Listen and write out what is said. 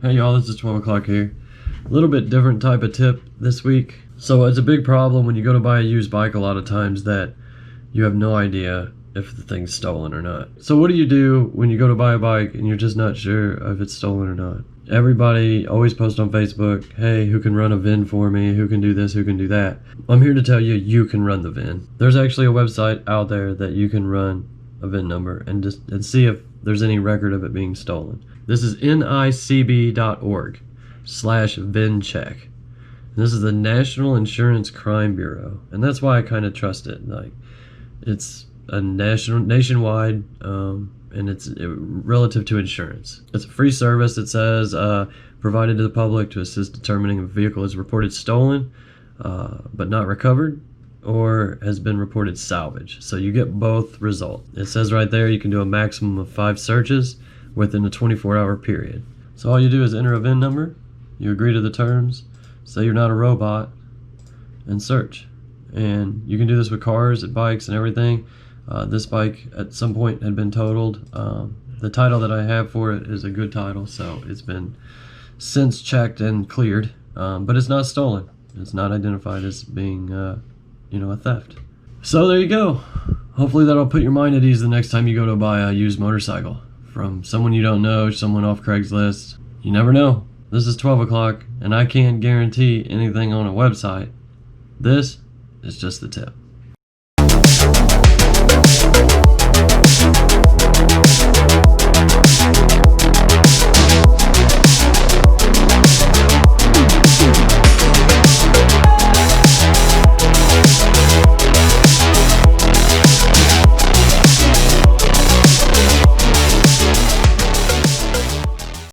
Hey y'all, this is 12 o'clock here. A little bit different type of tip this week. So it's a big problem when you go to buy a used bike a lot of times that you have no idea if the thing's stolen or not. So what do you do when you go to buy a bike and you're just not sure if it's stolen or not? Everybody always posts on Facebook, hey, who can run a VIN for me? Who can do this? Who can do that? I'm here to tell you, you can run the VIN. There's actually a website out there that you can run a VIN number and see if there's any record of it being stolen. This is nicb.org/VIN check. This is the National Insurance Crime Bureau, and that's why I kind of trust it. Like, it's a nationwide, and it's relative to insurance. It's a free service. It says provided to the public to assist determining if a vehicle is reported stolen, but not recovered, or has been reported salvaged. So you get both results. It says right there you can do a maximum of 5 searches within a 24-hour period. So all you do is enter a VIN number, you agree to the terms, say you're not a robot, and search. And you can do this with cars and bikes and everything. This bike at some point had been totaled. The title that I have for it is a good title, so it's been since checked and cleared, but it's not stolen. It's not identified as being a theft. So there you go. Hopefully that'll put your mind at ease the next time you go to buy a used motorcycle from someone you don't know, someone off Craigslist. You never know. This is 12 o'clock, and I can't guarantee anything on a website. This is just the tip.